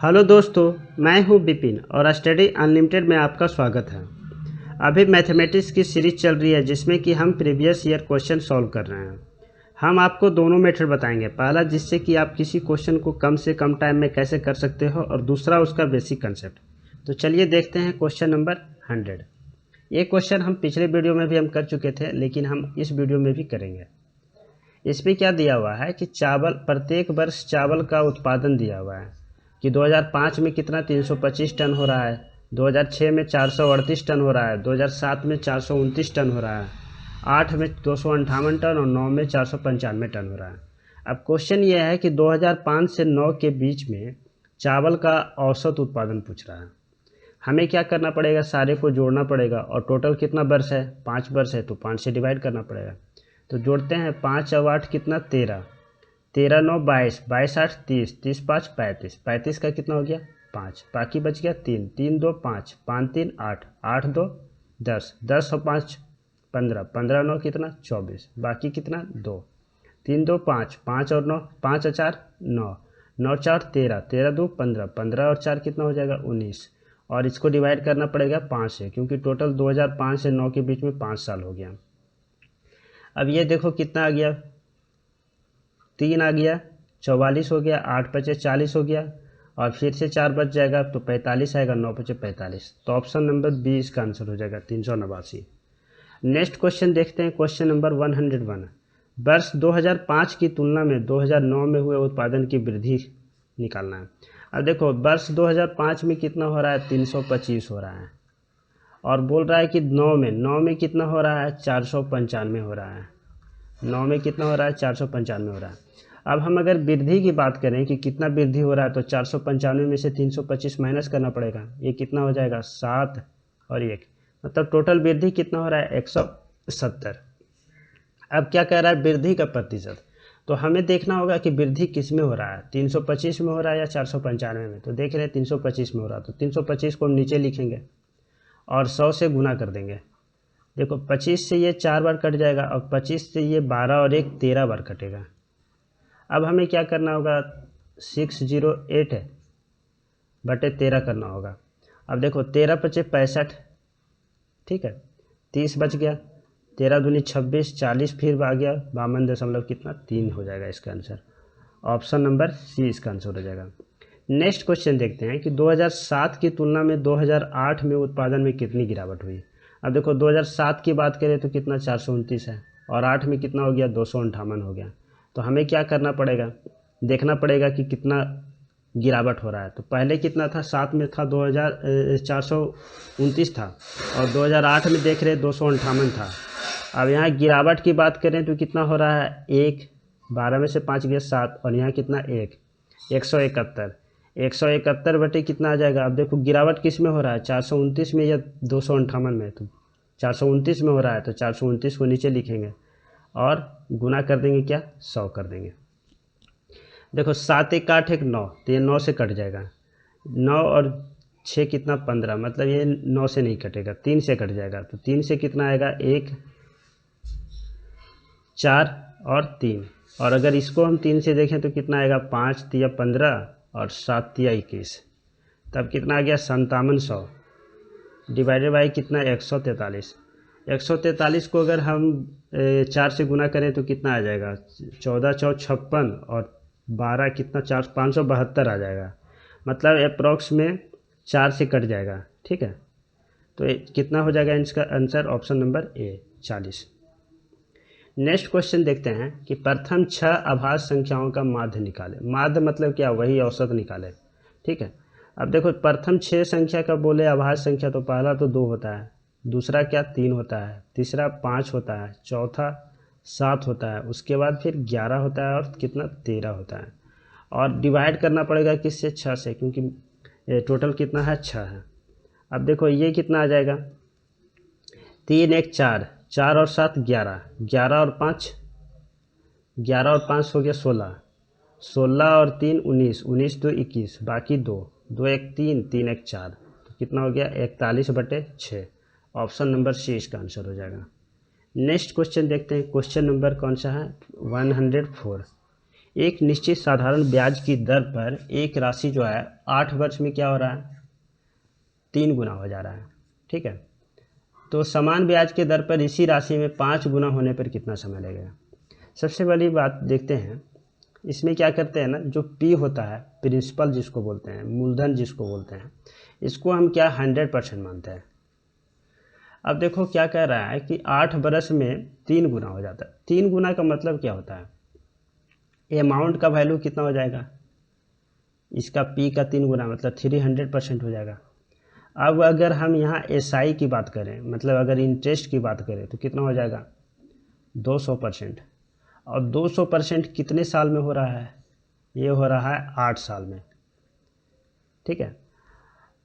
Hello दोस्तों, मैं हूं बिपिन और स्टडी अनलिमिटेड में आपका स्वागत है। अभी मैथमेटिक्स की सीरीज चल रही है जिसमें कि हम प्रीवियस ईयर क्वेश्चन सॉल्व कर रहे हैं। हम आपको दोनों मेथड बताएंगे, पहला जिससे कि आप किसी क्वेश्चन को कम से कम टाइम में कैसे कर सकते हो और दूसरा उसका बेसिक कंसेप्ट। तो चलिए देखते हैं क्वेश्चन नंबर 100। ये क्वेश्चन हम पिछले वीडियो में भी हम कर चुके थे, लेकिन हम इस वीडियो में भी करेंगे। इसमें क्या दिया हुआ है कि प्रत्येक वर्ष चावल का उत्पादन दिया हुआ है कि 2005 में कितना 325 टन हो रहा है, 2006 में 438 टन हो रहा है, 2007 में 429 टन हो रहा है, 8 में 258 टन और 9 में 495 टन हो रहा है। अब क्वेश्चन ये है कि 2005 से 9 के बीच में चावल का औसत उत्पादन पूछ रहा है। हमें क्या करना पड़ेगा, सारे को जोड़ना पड़ेगा और टोटल कितना वर्ष है, 5 वर्ष है तो 5 से डिवाइड करना पड़ेगा। तो जोड़ते हैं, 5 और 8 कितना 13, 13 9 22, 22 8 30, 30 5 35, 35 का कितना हो गया 5, बाकी बच गया 3, 3 2 5, 5 3 8, 8 2 10, 10 और 5 15, 15 9 कितना 24, बाकी कितना 2, 3 2 5, 5 और 9, 5 और 4 9, 9 4 13, 13 2 15, 15 और 4 कितना हो जाएगा 19। और इसको डिवाइड करना पड़ेगा 5 से, क्योंकि टोटल 2005 से 9 के बीच में 5 साल हो गया। अब ये देखो कितना आ गया, 3 आ गया, 44 हो गया, 8 बचे 40 हो गया और फिर से 4 बच जाएगा तो 45 आएगा, 9 बचे 45। तो ऑप्शन नंबर बी इसका आंसर हो जाएगा 389। नेक्स्ट क्वेश्चन देखते हैं, क्वेश्चन नंबर 101। वर्ष 2005 की तुलना में 2009 में हुए उत्पादन की वृद्धि निकालना है। अब देखो वर्ष 2005 में कितना हो रहा है 325 हो रहा है और बोल रहा है कि 9 में कितना हो रहा है 495 हो रहा है। 9 में कितना हो रहा है 495 हो रहा है। अब हम अगर वृद्धि की बात करें कि कितना वृद्धि हो रहा है तो 495 में से 325 माइनस करना पड़ेगा, ये कितना हो जाएगा 7 और 1, मतलब टोटल वृद्धि कितना हो रहा है 170। अब क्या कह रहा है वृद्धि का प्रतिशत, तो हमें देखना होगा कि वृद्धि किस में हो रहा है, 325 में हो रहा है या 495 में। तो देख रहे हैं 325 में हो रहा है, तो 325 को हम नीचे लिखेंगे और 100 से गुना कर देंगे। देखो 25 से ये 4 बार कट जाएगा और 25 से ये 12 और 1 13 बार कटेगा। अब हमें क्या करना होगा, 608 बटे 13 करना होगा। अब देखो 13 पचे 65, ठीक है, 30 बच गया, 13 दूनी 26, 40 फिर आ गया 52 दशमलव कितना 3 हो जाएगा इसका आंसर। ऑप्शन नंबर सी इसका आंसर हो जाएगा। नेक्स्ट क्वेश्चन देखते हैं कि 2007 की तुलना में 2008 में उत्पादन में कितनी गिरावट हुई। अब देखो 2007 की बात करें तो कितना 429 है और 8 में कितना हो गया 258 हो गया। तो हमें क्या करना पड़ेगा, देखना पड़ेगा कि कितना गिरावट हो रहा है। तो पहले कितना था, 7 में था 429 था और 2008 में देख रहे 258 था। अब यहाँ गिरावट की बात करें तो कितना हो रहा है 1, 12 में से 5 गया 7 और यहाँ कितना 1, 171, 171 बटे कितना आ जाएगा। अब देखो गिरावट किस में हो रहा है 429 में या 258 में, तो 429 में हो रहा है तो 429 को नीचे लिखेंगे और गुना कर देंगे क्या 100 कर देंगे। देखो 7 1 8 1 9, तो ये 9 से कट जाएगा, 9 और 6 कितना 15, मतलब ये 9 से नहीं कटेगा 3 से कट जाएगा। तो 3 से कितना आएगा 1 4 और 3, और अगर इसको हम 3 से देखें तो कितना आएगा 5 तिया 15 और 7 तिया 21, तब कितना आ गया 5700 डिवाइडेड बाई कितना 143। 143 को अगर हम 4 से गुना करें तो कितना आ जाएगा 14 4 56 और 12 कितना 4 572 आ जाएगा, मतलब अप्रॉक्स में 4 से कट जाएगा, ठीक है। तो कितना हो जाएगा इसका answer, option number A 40। Next question देखते हैं कि प्रथम 6 अभाज्य संख्याओं का माध्य निकालें। माध्य मतलब क्या, वही औसत निकालें, ठीक है। अब देखो प्रथम 6 संख्या का बोले अभाज्य संख्या, तो पहला तो 2 होता है, दूसरा क्या 3 होता है, तीसरा 5 होता है, चौथा 7 होता है, उसके बाद फिर 11 होता है और कितना 13 होता है। और डिवाइड करना पड़ेगा किससे 6 से, क्योंकि टोटल कितना है 6 है। अब देखो ये कितना आ जाएगा 3 1 4, 4 और 7 11, 11 और 5 11 और 5 हो गया 16, 16 और 3 19, 19 2 21, बाकी 2 2 1 3, 3 1 4, तो कितना हो गया 41 बटे 6। ऑप्शन नंबर सी इसका आंसर हो जाएगा। नेक्स्ट क्वेश्चन देखते हैं, क्वेश्चन नंबर कौन सा है 104। एक निश्चित साधारण ब्याज की दर पर एक राशि जो है 8 वर्ष में क्या हो रहा है, 3 गुना हो जा रहा है। ठीक है, तो समान ब्याज के दर पर इसी राशि में 5 गुना होने पर कितना समय लगेगा। सबसे पहली बात देखते हैं, इसमें क्या करते हैं ना, जो पी होता है, प्रिंसिपल जिसको बोलते हैं, मूलधन जिसको बोलते हैं, इसको हम क्या 100% मानते हैं। अब देखो क्या कह रहा है कि 8 बरस में 3 गुना हो जाता है। 3 गुना का मतलब क्या होता है, अमाउंट का वैल्यू कितना हो जाएगा, इसका पी का 3 गुना मतलब 300% हो जाएगा। अब अगर हम यहाँ एसआई की बात करें, मतलब अगर इंटरेस्ट की बात करें, तो कितना हो जाएगा 200%। और 200% कितने साल में हो रहा है, ये हो रहा है 8 साल में। ठीक है,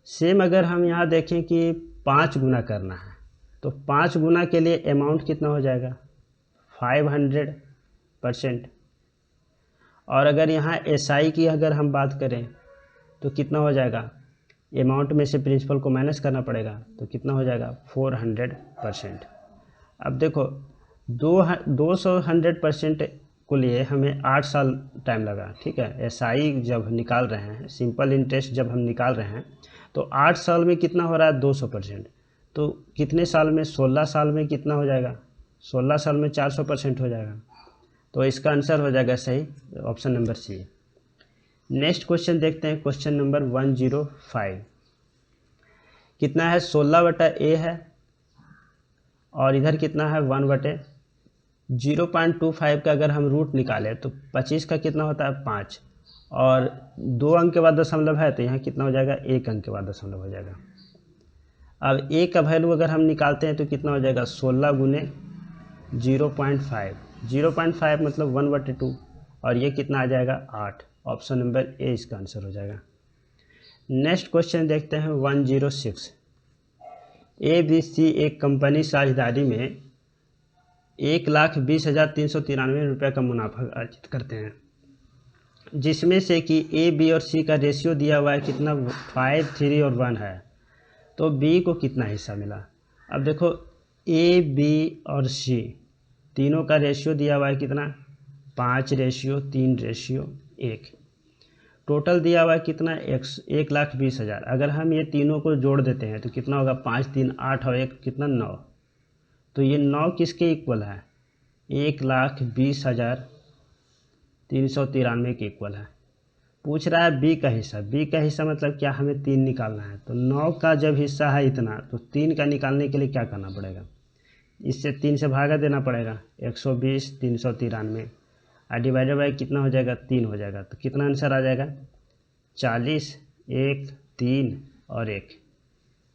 सेम अगर हम यहाँ देखें कि 5 गुना करना है, तो 5 गुना के लिए अमाउंट कितना हो जाएगा 500%। और अगर यहाँ एसआई की अगर हम बात करें तो कितना हो जाएगा, अमाउंट में से प्रिंसिपल को माइनस करना पड़ेगा, तो कितना हो जाएगा 400%। अब देखो 200% को लिए हमें 8 साल टाइम लगा। ठीक है, एसआई जब निकाल रहे हैं, सिंपल इंटरेस्ट जब हम निकाल रहे हैं, तो 8 साल में कितना हो रहा है 200%, तो कितने साल में, 16 साल में कितना हो जाएगा, 16 साल में 400% हो जाएगा। तो इसका आंसर हो जाएगा सही option number C. Next question देखते हैं, क्वेश्चन नंबर 105। कितना है, 16/a है और इधर कितना है 1/0.25 का अगर हम रूट निकालें तो 25 का कितना होता है 5, और 2 अंक के बाद दशमलव है, तो यहाँ कितना हो जाएगा 1 अंक के बाद दशमलव हो जाएगा। अब a का वैल्यू अगर हम निकालते हैं तो कितना हो जाएगा 16 गुने 0.5, 0.5 मतलब 1/2, और ये कितना आ जाएगा 8। ऑप्शन नंबर ए इसका आंसर हो जाएगा। नेक्स्ट क्वेश्चन देखते हैं 106। ABC एक कंपनी साझेदारी में 1,20,393 रुपये का मुनाफा अर्जित करते हैं, जिसमें से कि A, B और C का रेशियो दिया हुआ है कितना 5, 3 और 1 है, तो B को कितना हिस्सा मिला। अब देखो A, B और C तीनों का रेशियो दिया हुआ है कितना 5:3:1। टोटल दिया हुआ है कितना 1,20,000। अगर हम ये तीनों को जोड़ देते हैं तो कितना होगा 5, 3, 8 और 1 कितना 9। तो ये 9 किसके इक्वल है, 1,20,393 के इक्वल है। पूछ रहा है बी का हिस्सा, बी का हिस्सा मतलब क्या, हमें 3 निकालना है। तो 9 का जब हिस्सा है इतना, तो 3 का निकालने के लिए क्या करना पड़ेगा, इससे 3 से भागा देना पड़ेगा। 120,393 और डिवाइडेड बाई कितना हो जाएगा 3 हो जाएगा। तो कितना आंसर आ जाएगा 40, 1, 3 और 1।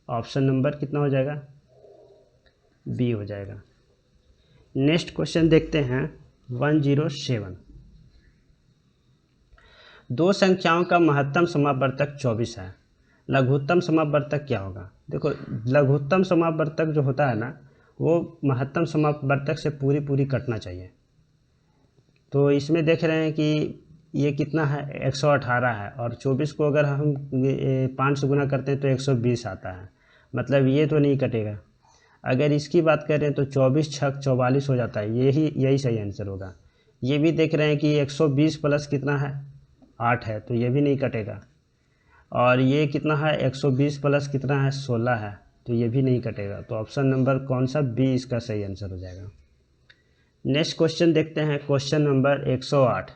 ऑप्शन नंबर कितना हो जाएगा बी हो जाएगा। नेक्स्ट क्वेश्चन देखते हैं 107। दो संख्याओं का महत्तम समापवर्तक 24 है, लघुत्तम समापवर्तक क्या होगा। देखो लघुत्तम समापवर्तक जो होता है ना, वो महत्तम समापवर्तक से पूरी कटना चाहिए। तो इसमें देख रहे हैं कि ये कितना है 118 है, और 24 को अगर हम 5 से गुना करते हैं तो 120 आता है, मतलब ये तो नहीं कटेगा। अगर इसकी बात करें तो 24 छक 44 हो जाता है, यही सही आंसर होगा। ये भी देख रहे हैं कि 120 प्लस कितना है 8 है, तो ये भी नहीं कटेगा। और ये कितना है 120 प्लस कितना है 16 है, तो ये भी नहीं कटेगा। तो ऑप्शन नंबर कौन सा बी इसका सही आंसर हो जाएगा। नेक्स्ट क्वेश्चन देखते हैं, क्वेश्चन नंबर 108।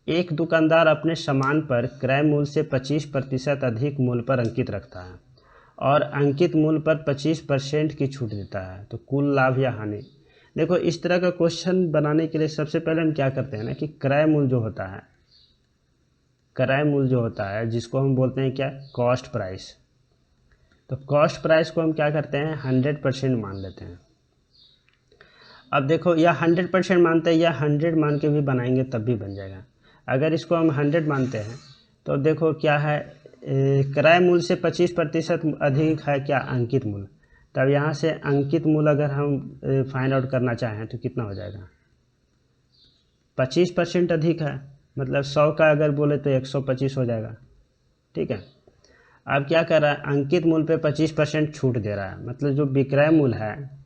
एक दुकानदार अपने सामान पर क्रय मूल्य से 25% अधिक मूल्य पर अंकित रखता है और अंकित मूल्य पर 25% की छूट देता है, तो कुल लाभ या हानि। देखो इस तरह का क्वेश्चन बनाने के लिए सबसे पहले हम क्या करते हैं ना कि क्रय मूल्य जो होता है, क्रय मूल्य जो होता है जिसको हम बोलते हैं क्या कॉस्ट प्राइस, तो कॉस्ट प्राइस को हम क्या करते हैं 100% मान लेते हैं। अब देखो या 100% मानते हैं या 100 मान के भी बनाएंगे तब भी बन जाएगा। अगर इसको हम 100 मानते हैं तो देखो क्या है क्रय मूल्य से 25% अधिक है क्या अंकित मूल्य। तब यहाँ से अंकित मूल्य अगर हम फाइंड आउट करना चाहें तो कितना हो जाएगा 25% अधिक है, मतलब 100 का अगर बोले तो 125 हो जाएगा। ठीक है, अब क्या कर रहा है अंकित मूल्य पे 25% छूट दे रहा है, मतलब जो विक्रय मूल्य है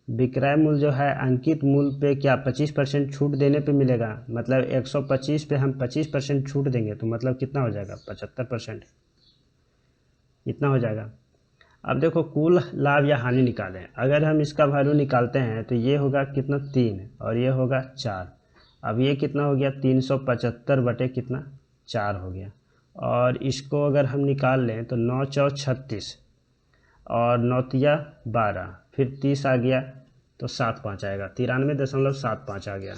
विक्रय मूल्य जो है अंकित मूल्य पे क्या 25% छूट देने पे मिलेगा, मतलब 125 पे हम 25% छूट देंगे तो मतलब कितना हो जाएगा 75%, इतना हो जाएगा। अब देखो कुल लाभ या हानि निकालें। अगर हम इसका वैल्यू निकालते हैं तो ये होगा कितना 3 और ये होगा 4। अब ये कितना हो गया 375 बटे कितना 4 हो गया। और इसको अगर हम निकाल लें तो 9 चौक 36 और 9 तिया 12, फिर 30 आ गया तो 75 आएगा, 93.75 आ गया।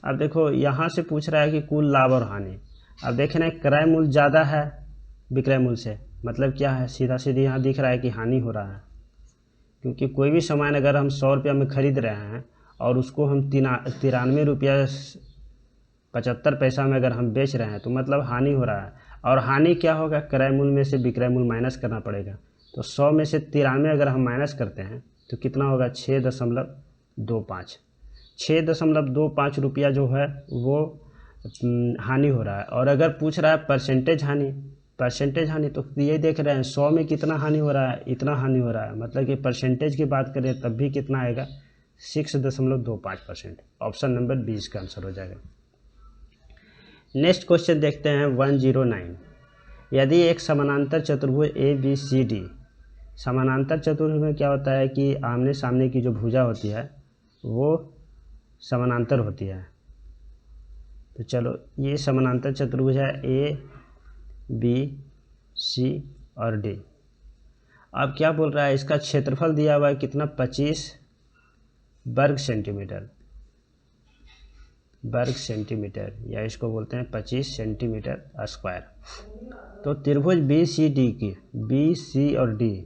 अब देखो यहाँ से पूछ रहा है कि कुल लाभ और हानि। अब देख रहे हैं क्रय मूल्य ज़्यादा है विक्रय मूल्य से, मतलब क्या है सीधा सीधी यहाँ दिख रहा है कि हानि हो रहा है, क्योंकि कोई भी सामान अगर हम 100 रुपया में ख़रीद रहे हैं और उसको हम 93 रुपया 75 पैसा में अगर हम बेच रहे हैं तो मतलब हानि हो रहा है। और हानि क्या होगा, क्रय मूल्य में से विक्रय मूल्य माइनस करना पड़ेगा। तो 100 में से 93 अगर हम माइनस करते हैं तो कितना होगा 6.25। 6.25 रुपया जो है वो हानि हो रहा है। और अगर पूछ रहा है परसेंटेज हानि तो ये देख रहे हैं 100 में कितना हानि हो रहा है, इतना हानि हो रहा है, मतलब कि परसेंटेज की बात करें तब भी कितना आएगा 6.25%। ऑप्शन नंबर 20 का आंसर हो जाएगा। नेक्स्ट क्वेश्चन देखते हैं 109। यदि एक समानांतर चतुर्भुज ABCD, समानांतर चतुर्भुज में क्या होता है कि आमने सामने की जो भुजा होती है वो समानांतर होती है। तो चलो ये समानांतर चतुर्भुज है ABC और D। अब क्या बोल रहा है, इसका क्षेत्रफल दिया हुआ है कितना 25 वर्ग सेंटीमीटर, या इसको बोलते हैं 25 सेंटीमीटर स्क्वायर। तो त्रिभुज BCD की BC और D,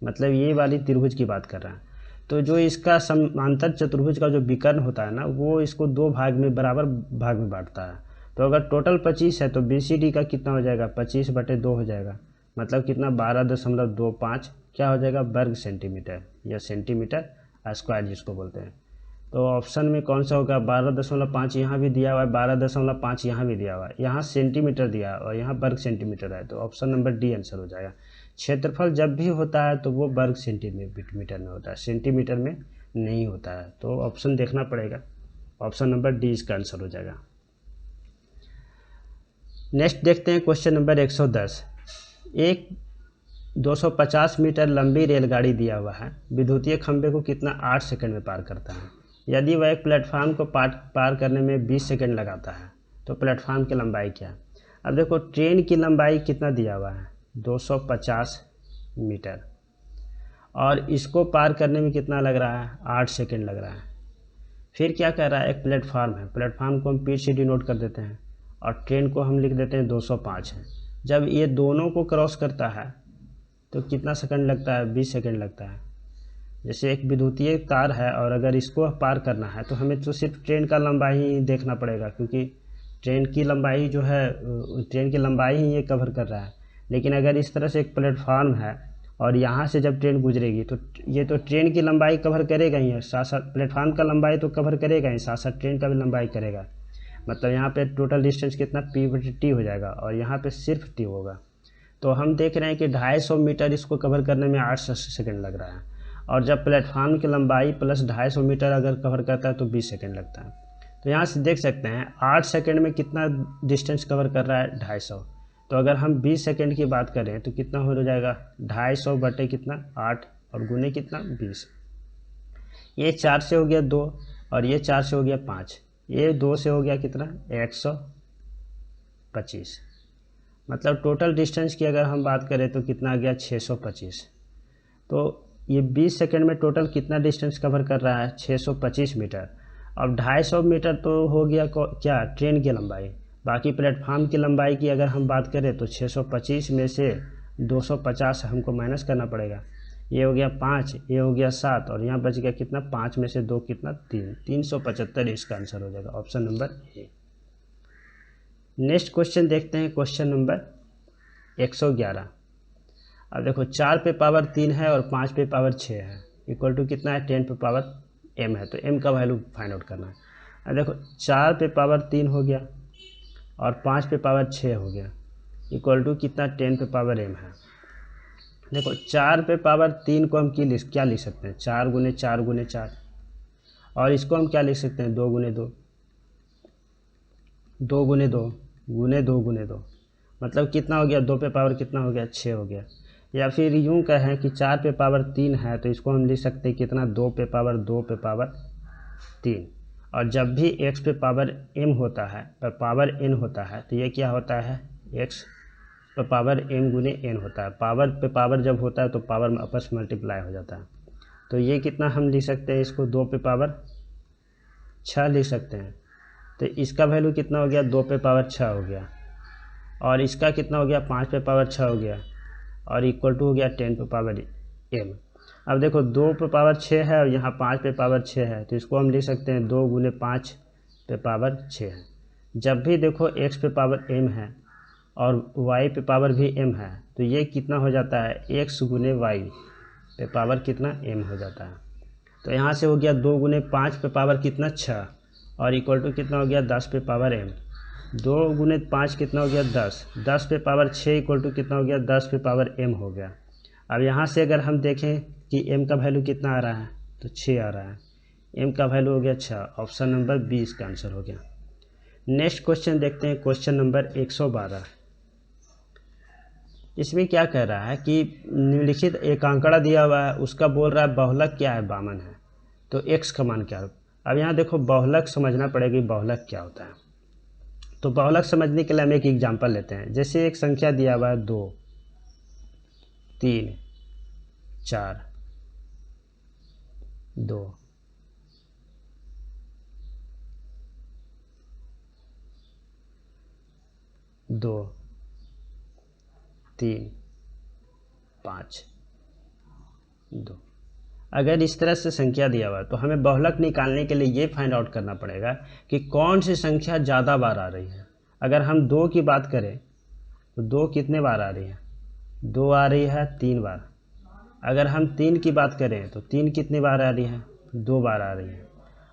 मतलब ये वाली त्रिभुज की बात कर रहा है। तो जो इसका समांतर चतुर्भुज का जो विकर्ण होता है ना वो इसको दो भाग में बराबर भाग में बांटता है। तो अगर टोटल 25 है तो BCD का कितना हो जाएगा 25 बटे 2 हो जाएगा, मतलब कितना 12.25 क्या हो जाएगा वर्ग सेंटीमीटर या सेंटीमीटर स्क्वायर जिसको बोलते हैं। तो ऑप्शन में कौन सा होगा 12.5 यहाँ भी दिया हुआ है, 12.5 यहाँ भी दिया हुआ है, यहाँ सेंटीमीटर दिया और यहाँ वर्ग सेंटीमीटर है, तो ऑप्शन नंबर डी आंसर हो जाएगा। क्षेत्रफल जब भी होता है तो वो वर्ग सेंटीमीटर में होता है, सेंटीमीटर में नहीं होता है, तो ऑप्शन देखना पड़ेगा। ऑप्शन नंबर डी इसका आंसर हो जाएगा। नेक्स्ट देखते हैं क्वेश्चन नंबर 110। एक 250 मीटर लंबी रेलगाड़ी दिया हुआ है, विद्युतीय खंभे को कितना 8 सेकंड में पार करता है। यदि वह एक प्लेटफार्म को पार करने में 20 सेकंड लगाता है तो प्लेटफार्म की लंबाई क्या है। अब देखो ट्रेन की लंबाई कितना दिया हुआ है 250 मीटर और इसको पार करने में कितना लग रहा है 8 सेकंड लग रहा है। फिर क्या कह रहा है, एक प्लेटफार्म है, प्लेटफार्म को हम पी सी डी नोट कर देते हैं और ट्रेन को हम लिख देते हैं 205 है। जब ये दोनों को क्रॉस करता है तो कितना सेकंड लगता है 20 सेकंड लगता है। जैसे एक विद्युतीय तार है और अगर इसको पार करना है तो हमें तो सिर्फ ट्रेन का लंबाई ही देखना पड़ेगा, क्योंकि ट्रेन की लंबाई जो है ट्रेन की लंबाई ही ये कवर कर रहा है। लेकिन अगर इस तरह से एक प्लेटफार्म है और यहाँ से जब ट्रेन गुजरेगी तो ये तो ट्रेन की लंबाई कवर करेगा ही है, साथ साथ प्लेटफार्म का लंबाई तो कवर करेगा ही, साथ साथ ट्रेन का भी लंबाई करेगा। मतलब यहाँ पे टोटल डिस्टेंस कितना P/T हो जाएगा और यहाँ पे सिर्फ T होगा। तो हम देख रहे हैं कि 250 मीटर इसको कवर करने में 8 सेकंड लग रहा है, और जब प्लेटफार्म की लंबाई प्लस 250 मीटर अगर कवर करता है तो 20 सेकंड लगता है। तो यहाँ से देख सकते हैं 8 सेकंड में कितना डिस्टेंस कवर कर रहा है 250। तो अगर हम 20 सेकंड की बात करें तो कितना हो जाएगा 250 बटे कितना 8 और गुने कितना 20। ये 4 से हो गया 2 और ये 4 से हो गया 5, ये 2 से हो गया कितना 125। मतलब टोटल डिस्टेंस की अगर हम बात करें तो कितना आ गया 625। तो ये 20 सेकंड में टोटल कितना डिस्टेंस कवर कर रहा है 625 मीटर। अब 250 मीटर तो हो गया क्या ट्रेन की लंबाई, बाकी प्लेटफार्म की लंबाई की अगर हम बात करें तो 625 में से 250 हमको माइनस करना पड़ेगा। ये हो गया 5, ये हो गया 7 और यहाँ बच गया कितना 5 में से 2 कितना 3, 375 इसका आंसर हो जाएगा। Option number A. Next question देखते हैं क्वेश्चन नंबर 111। अब देखो 4 पे पावर 3 है और 5 पे पावर 6 है, इक्वल टू कितना है 10 पे पावर m है, तो m का वैल्यू फाइंड आउट करना है। अब देखो 4 पे पावर 3 हो गया और 5 पे पावर 6 हो गया, इक्वल टू कितना 10 पे पावर m है। देखो 4 पे पावर 3 को हम क्या लिख सकते हैं, 4 गुने 4 गुने 4, और इसको हम क्या लिख सकते हैं, 2 गुने 2, 2 गुने 2 गुने 2 गुने 2, मतलब कितना हो गया, 2 पे पावर कितना हो गया, 6 हो गया। या फिर यूं कहें कि 4 पे पावर 3 है तो इसको हम लिख सकते हैं कितना, 2 पे पावर 2 पे पावर 3। और जब भी x पे पावर m होता है, पर पावर n होता है, तो ये क्या होता है, x पे पावर m गुने n होता है। पावर पे पावर जब होता है तो पावर में आपस मल्टीप्लाई हो जाता है। तो ये कितना हम लिख सकते हैं, इसको 2 पे पावर 6 लिख सकते हैं। तो इसका वैल्यू कितना हो गया, 2 पे पावर 6 हो गया, और इसका कितना हो गया, 5 पे पावर 6 हो गया, और इक्वल टू हो गया 10 पे पावर m। अब देखो 2 पे पावर 6 है और यहाँ 5 पे पावर 6 है, तो इसको हम लिख सकते हैं 2 गुने 5 पे पावर 6 है। जब भी देखो x पे पावर m है और y पे पावर भी m है, तो ये कितना हो जाता है, x गुने y पे पावर कितना m हो जाता है। तो यहाँ से हो गया 2 गुने 5 पे पावर कितना 6, और इक्वल टू कितना हो गया, 10 पे पावर m। 2 गुने 5 कितना हो गया, 10, 10 पे पावर 6 इक्वल टू कितना हो गया, 10 पे पावर m हो गया। अब यहाँ से अगर हम देखें कि m का वैल्यू कितना आ रहा है, तो 6 आ रहा है, m का वैल्यू हो गया 6, ऑप्शन नंबर 20 का आंसर हो गया। नेक्स्ट क्वेश्चन देखते हैं, क्वेश्चन नंबर 112। इसमें क्या कह रहा है कि निम्नलिखित एक आंकड़ा दिया हुआ है, उसका बोल रहा है बहुलक क्या है, बामन है, तो x का मान क्या है। अब यहाँ देखो बहुलक समझना पड़ेगा, बहुलक क्या होता है। तो बहुलक समझने के लिए हम एक एग्जांपल लेते हैं। जैसे एक संख्या दिया हुआ है 2 3 4 2, 2 3 5 2। अगर इस तरह से संख्या दिया हुआ है तो हमें बहुलक निकालने के लिए ये फाइंड आउट करना पड़ेगा कि कौन सी संख्या ज़्यादा बार आ रही है। अगर हम 2 की बात करें तो 2 कितने बार आ रही है, 2 आ रही है 3 बार। अगर हम 3 की बात करें तो 3 कितनी बार आ रही है, 2 बार आ रही है।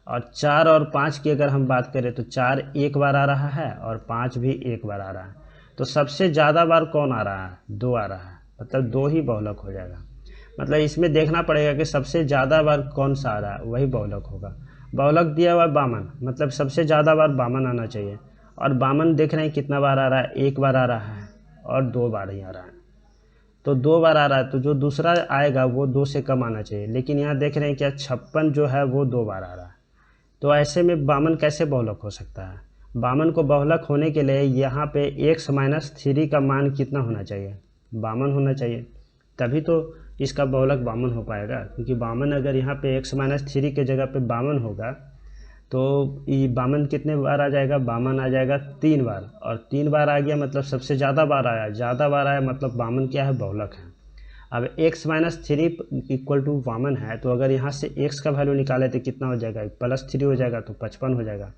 और 4 और 5 की अगर हम बात करें तो 4 1 बार आ रहा है और 5 भी 1 बार आ रहा है। तो सबसे ज़्यादा बार कौन आ रहा है, 2 आ रहा है, मतलब 2 ही बहुलक हो जाएगा। मतलब इसमें देखना पड़ेगा कि सबसे ज़्यादा बार कौन सा आ रहा है, वही बहुलक होगा। बहुलक दिया हुआ बामन, मतलब सबसे ज़्यादा बार बामन आना चाहिए। और बामन देख रहे हैं कितना बार आ रहा है, 1 बार आ रहा है और 2 बार ही आ रहा है। तो 2 बार आ रहा है, तो जो दूसरा आएगा वो 2 से कम आना चाहिए। लेकिन यहाँ देख रहे हैं क्या, 56 जो है वो 2 बार आ रहा है। तो ऐसे में बामन कैसे बहुलक हो सकता है। बामन को बहुलक होने के लिए यहाँ पे x माइनस 3 का मान कितना होना चाहिए, बामन होना चाहिए, तभी तो इसका बहुलक बामन हो पाएगा। क्योंकि बामन अगर यहाँ पे x माइनस 3 के जगह पे बामन होगा तो ये बामन कितने बार आ जाएगा, बामन आ जाएगा 3 बार। और 3 बार आ गया मतलब सबसे ज़्यादा बार आया, ज़्यादा बार आया मतलब बामन क्या है, बहुलक है। अब x माइनस 3 इक्वल टू बामन है, तो अगर यहाँ से x का वैल्यू निकाले तो कितना हो जाएगा, +3 हो जाएगा, तो 55 हो जाएगा।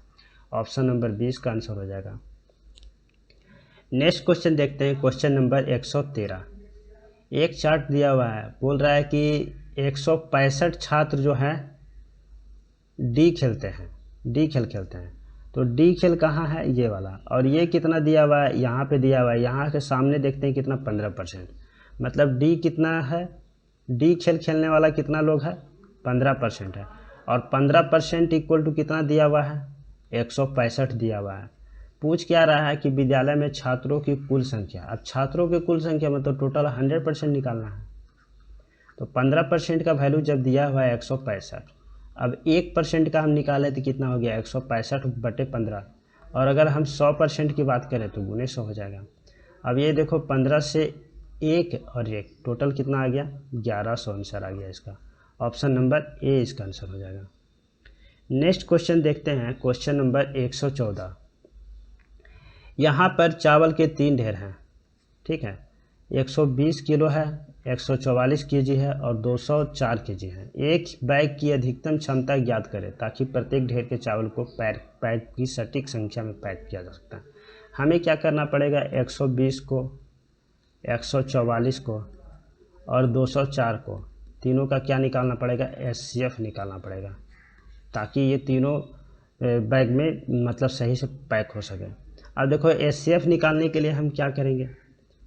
ऑप्शन नंबर 20 का आंसर हो जाएगा। नेक्स्ट क्वेश्चन देखते हैं, क्वेश्चन नंबर 113। एक चार्ट दिया हुआ है, बोल रहा है कि 165 छात्र जो हैं डी खेलते हैं, डी खेल खेलते हैं। तो डी खेल कहाँ है, ये वाला। और ये कितना दिया हुआ है, यहाँ पे दिया हुआ है। यहाँ के सामने देखते हैं कितना, 15%। मतलब डी कितना है, डी खेल खेलने वाला कितना लोग है, 15% है। और 15% इक्वल टू कितना दिया हुआ है, 165 दिया हुआ है। पूछ क्या रहा है कि विद्यालय में छात्रों की कुल संख्या। अब छात्रों की कुल संख्या में तो टोटल 100% निकालना है। तो 15% का वैल्यू जब दिया हुआ है 165, अब 1% का हम निकालें तो कितना हो गया, 165/15। और अगर हम 100% की बात करें तो गुने 100 हो जाएगा। अब ये देखो 15 से 1 और 1 टोटल कितना आ गया, 1100 आंसर आ गया इसका। ऑप्शन नंबर ए इसका आंसर हो जाएगा। नेक्स्ट क्वेश्चन देखते हैं, क्वेश्चन नंबर 114। यहाँ पर चावल के 3 ढेर हैं, ठीक है। 120 किलो है, 144 केजी है और 204 केजी है। एक बैग की अधिकतम क्षमता ज्ञात करें ताकि प्रत्येक ढेर के चावल को पैक की सटीक संख्या में पैक किया जा सकता है। हमें क्या करना पड़ेगा, 120 को, 144 को और 204 को, तीनों का क्या निकालना पड़ेगा, SCF निकालना पड़ेगा, ताकि ये तीनों बैग में मतलब सही से पैक हो सके। अब देखो SCF निकालने के लिए हम क्या करेंगे,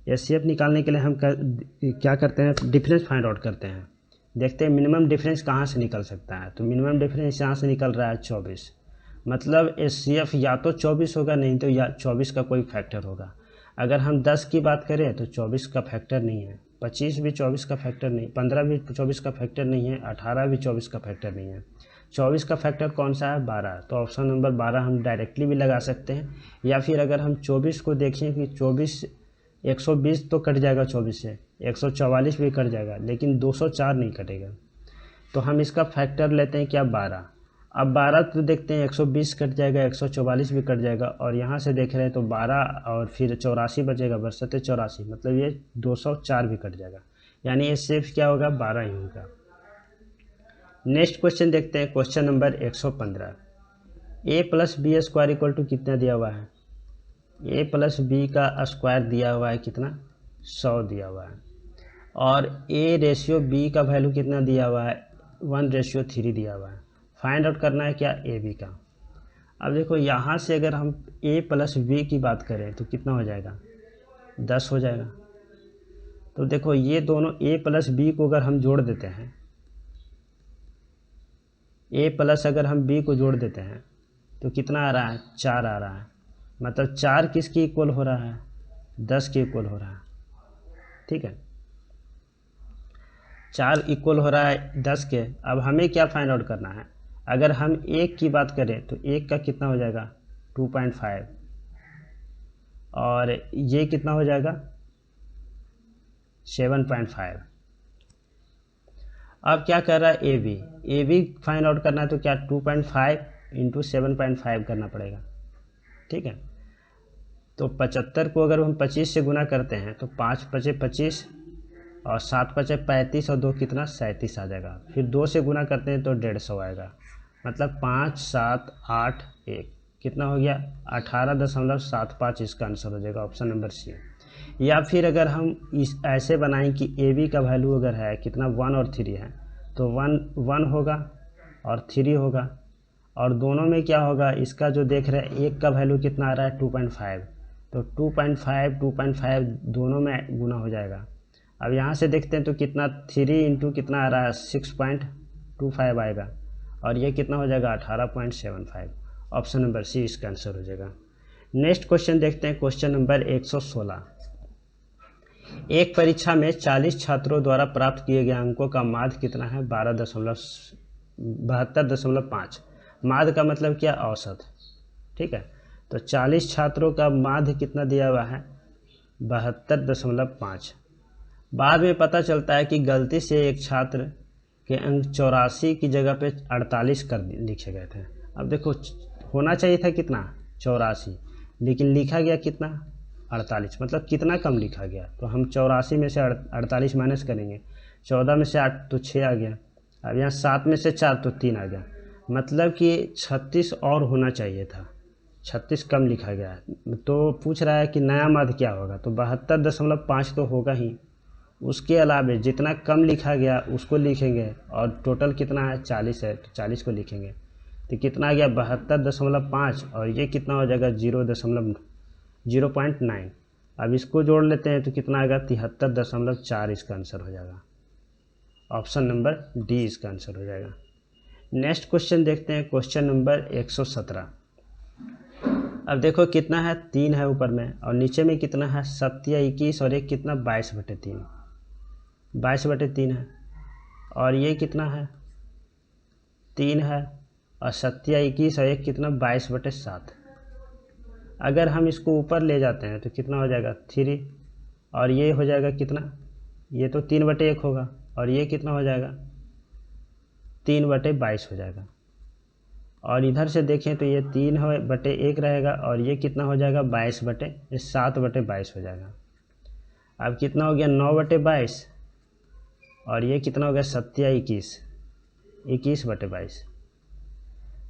एचसीएफ निकालने के लिए हम क्या करते हैं, डिफरेंस फाइंड आउट करते हैं। देखते हैं मिनिमम डिफरेंस कहाँ से निकल सकता है। तो मिनिमम डिफरेंस यहाँ से निकल रहा है 24, मतलब एचसीएफ या तो 24 होगा, नहीं तो या 24 का कोई फैक्टर होगा। अगर हम 10 की बात करें तो 24 का फैक्टर नहीं है, 25 भी 24 का फैक्टर नहीं, 15 भी 24 का फैक्टर नहीं है, 18 भी 24 का फैक्टर नहीं है। 24 का फैक्टर कौन सा है, 12। तो ऑप्शन नंबर 12 हम डायरेक्टली भी लगा सकते हैं, या फिर अगर हम 24 को देखें कि 24 120 तो कट जाएगा 24 से, 144 भी कट जाएगा, लेकिन 204 नहीं कटेगा। तो हम इसका फैक्टर लेते हैं क्या, 12। अब 12 तो देखते हैं 120 कट जाएगा, 144 भी कट जाएगा, और यहाँ से देख रहे हैं तो 12 और फिर 84 बचेगा, बरसते 84, मतलब ये 204 भी कट जाएगा, यानी ये सिर्फ क्या होगा, 12 ही होगा। नेक्स्ट क्वेश्चन देखते हैं, question number 115। a plus B square equal to कितना दिया हुआ है, a प्लस बी का स्क्वायर दिया हुआ है कितना, 100 दिया हुआ है, और a रेशियो b का वैल्यू कितना दिया हुआ है, 1:3 दिया हुआ है। फाइंड आउट करना है क्या, ए बी का। अब देखो यहाँ से अगर हम a प्लस बी की बात करें तो कितना हो जाएगा, 10 हो जाएगा। तो देखो ये दोनों a प्लस बी को अगर हम जोड़ देते हैं, a प्लस अगर हम b को जोड़ देते हैं तो कितना आ रहा है, 4 आ रहा है, मतलब 4 किसके इक्वल हो रहा है, 10 के इक्वल हो रहा है। ठीक है, 4 इक्वल हो रहा है 10 के। अब हमें क्या फाइंड आउट करना है, अगर हम 1 की बात करें तो 1 का कितना हो जाएगा, 2.5, और ये कितना हो जाएगा, 7.5। अब क्या कर रहा है, ए बी फाइंड आउट करना है, तो क्या 2.5 इंटू 7.5 करना पड़ेगा। ठीक है, तो 75 को अगर हम 25 से गुना करते हैं तो 5 पचे 25 और 7 पचे 35 और 2 कितना, 37 आ जाएगा। फिर 2 से गुना करते हैं तो 150 आएगा, मतलब 5 7 8 1 कितना हो गया, 18.75 इसका आंसर हो जाएगा, ऑप्शन नंबर सी। या फिर अगर हम इस ऐसे बनाएं कि ए बी का वैल्यू अगर है कितना, 1 और 3 है, तो 1 होगा और 3 होगा, और दोनों में क्या होगा, इसका जो देख रहे हैं एक का वैल्यू कितना आ रहा है, 2.5, तो 2.5 दोनों में गुना हो जाएगा। अब यहाँ से देखते हैं तो कितना, 3 इंटू कितना आ रहा है, 6.25 आएगा, और ये कितना हो जाएगा, 18.75। ऑप्शन नंबर सी इसका आंसर हो जाएगा। नेक्स्ट क्वेश्चन देखते हैं, क्वेश्चन नंबर 116। एक परीक्षा में 40 छात्रों द्वारा प्राप्त किए गए अंकों का माध्य कितना है, 72.5। माध्य का मतलब क्या, औसत। ठीक है, तो 40 छात्रों का माध्य कितना दिया हुआ है, 72.5। बाद में पता चलता है कि गलती से एक छात्र के अंक 84 की जगह पे 48 कर लिखे गए थे। अब देखो होना चाहिए था कितना, 84, लेकिन लिखा गया कितना, 48, मतलब कितना कम लिखा गया। तो हम 84 में से 48 माइनस करेंगे, 14 में से 8 तो 6 आ गया, अब यहाँ 7 में से 4 तो 3 आ गया, मतलब कि 36 और होना चाहिए था, 36 कम लिखा गया है। तो पूछ रहा है कि नया माध्य क्या होगा, तो 72.5 तो होगा ही, उसके अलावा जितना कम लिखा गया उसको लिखेंगे, और टोटल कितना है, 40 है, तो 40 को लिखेंगे, तो कितना आ गया, 72.5, और ये कितना हो जाएगा, 0.9। अब इसको जोड़ लेते हैं तो कितना आएगा, 73.4 इसका आंसर हो जाएगा, ऑप्शन नंबर डी इसका आंसर हो जाएगा। नेक्स्ट क्वेश्चन देखते हैं, क्वेश्चन नंबर 117। अब देखो कितना है, 3 है ऊपर में, और नीचे में कितना है, 7/21, और एक कितना, 22/3, 22/3 है, और ये कितना है, 3 है, और 7/21 और एक कितना, 22/7। अगर हम इसको ऊपर ले जाते हैं तो कितना हो जाएगा, 3, और ये हो जाएगा कितना, ये तो 3/1 होगा, और ये कितना हो जाएगा, 3/22 हो जाएगा। और इधर से देखें तो ये 3/1 रहेगा, और ये कितना हो जाएगा, 7/22 हो जाएगा। अब कितना हो गया, 9/22, और ये कितना हो गया, 7/21, 21/22,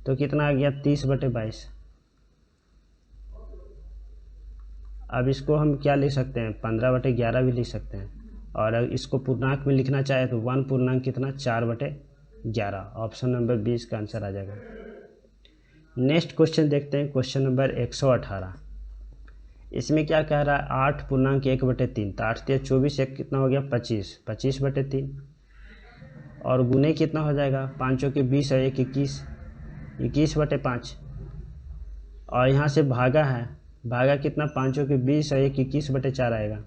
तो कितना आ गया, 30/22। अब इसको हम क्या लिख सकते हैं, 15/11 भी लिख सकते हैं, और अगर इसको पूर्णांक में लिखना चाहे तो 1 पूर्णांक कितना, 4/11, ऑप्शन नंबर 20 का आंसर आ जाएगा। नेक्स्ट क्वेश्चन देखते हैं, क्वेश्चन नंबर 118। इसमें क्या कह रहा है 8.1/3, तो 8 × 24 एक कितना हो गया 25, 25/3 और गुने कितना हो जाएगा 5 के 20 और 1 21, 21/5 और यहाँ से भागा है, भागा कितना 5 के 20 और 1 21/4 आएगा।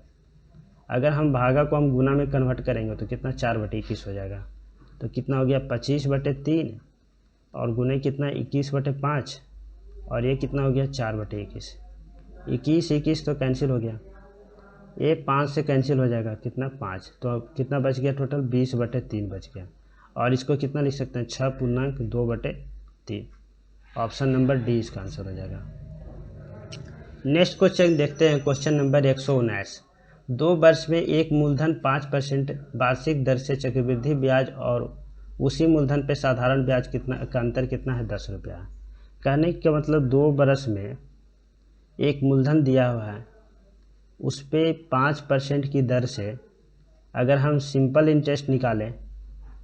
अगर हम भागा को हम गुना में कन्वर्ट करेंगे तो कितना 4/21 हो जाएगा। तो कितना हो गया 25/3 और गुने कितना 21/5 और ये कितना हो गया 4/21। 21 तो कैंसिल हो गया, ये 5 से कैंसिल हो जाएगा, कितना 5, तो कितना बच गया टोटल 20/3 बच गया। और इसको कितना लिख सकते हैं 6.2/3। ऑप्शन नंबर डी इसका आंसर हो जाएगा। नेक्स्ट क्वेश्चन देखते हैं, क्वेश्चन नंबर 119। 2 वर्ष में एक मूलधन 5% वार्षिक दर से चक्रवृद्धि ब्याज और उसी मूलधन पे साधारण ब्याज कितना का अंतर कितना है 10 रुपया। कहने का मतलब 2 वर्ष में एक मूलधन दिया हुआ है, उस पर 5% की दर से अगर हम सिंपल इंटरेस्ट निकालें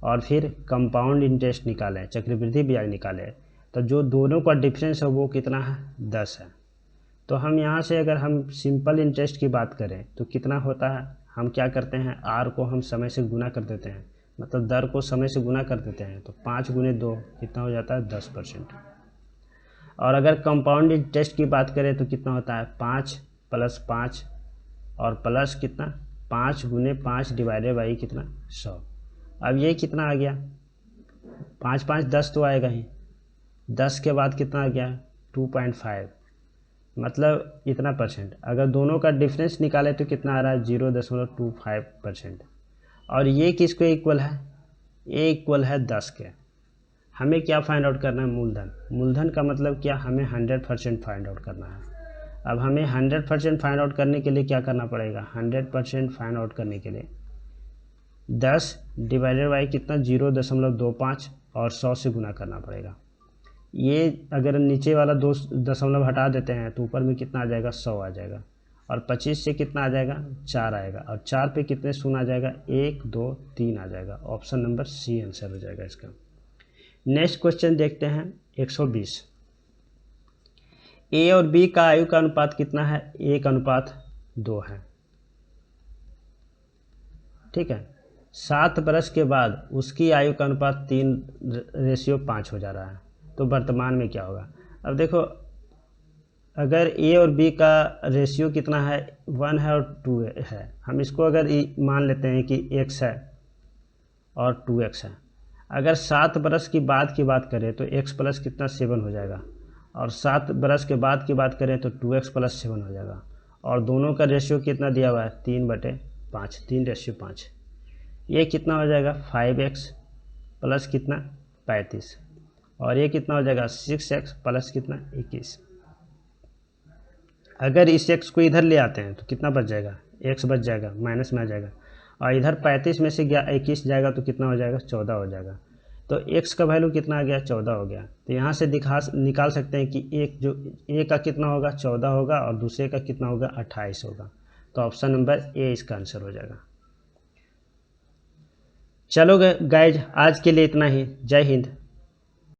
और फिर कंपाउंड इंटरेस्ट निकालें, चक्रवृद्धि ब्याज निकालें, तो जो दोनों का डिफरेंस है वो कितना है 10 है। तो हम यहाँ से अगर हम सिंपल इंटरेस्ट की बात करें तो कितना होता है, हम क्या करते हैं आर को हम समय से गुना कर देते हैं, मतलब दर को समय से गुना कर देते हैं, तो 5 × 2 कितना हो जाता है 10%। और अगर कंपाउंड इंटरेस्ट की बात करें तो कितना होता है 5 + 5 और प्लस कितना 5 × 5 / कितना 100। अब ये कितना आ गया 5 × 5 10 तो आएगा ही, 10 के बाद कितना आ गया 2.5, मतलब इतना परसेंट। अगर दोनों का डिफरेंस निकाले तो कितना आ रहा है 0.25%। और ये किसको इक्वल है, ये इक्वल है 10 के। हमें क्या फाइंड आउट करना है मूलधन, मूलधन का मतलब क्या हमें 100% फाइंड आउट करना है। अब हमें 100% फाइंड आउट करने के लिए क्या करना पड़ेगा, 100% फाइंड आउट करने के लिए 10 / कितना 0.25 और 100 से गुना करना पड़ेगा। ये अगर नीचे वाला 2 दशमलव हटा देते हैं तो ऊपर में कितना आ जाएगा 100 आ जाएगा, और 25 से कितना आ जाएगा 4 आएगा, और 4 पे कितने शून्य आ जाएगा 1 2 3 आ जाएगा। ऑप्शन नंबर सी आंसर हो जाएगा इसका। नेक्स्ट क्वेश्चन देखते हैं 120। ए और बी का आयु का अनुपात कितना है, 1:2 है। ठीक है, 7 वर्ष के बाद उसकी आयु का अनुपात 3:5 हो जा रहा है, तो वर्तमान में क्या होगा। अब देखो अगर ए और बी का रेशियो कितना है 1 है और 2 है, हम इसको अगर मान लेते हैं कि x है और 2x है। अगर 7 बरस की बात करें तो x प्लस कितना 7 हो जाएगा, और 7 बरस के बाद की बात करें तो 2x प्लस 7 हो जाएगा, और दोनों का रेशियो कितना दिया हुआ है 3/5, 3:5। ये कितना हो जाएगा 5x प्लस कितना 35, और ये कितना हो जाएगा 6x प्लस कितना 21। अगर इस x को इधर ले आते हैं तो कितना बच जाएगा, x बच जाएगा, माइनस में आ जाएगा, और इधर 35 में से 21 जाएगा तो कितना हो जाएगा 14 हो जाएगा। तो x का वैल्यू कितना आ गया 14 हो गया। तो यहाँ से निकाल सकते हैं कि एक जो a का कितना होगा 14 होगा और दूसरे का कितना होगा 28 होगा। तो ऑप्शन नंबर ए इसका आंसर हो जाएगा। चलो गाइज आज के लिए इतना ही। जय हिंद।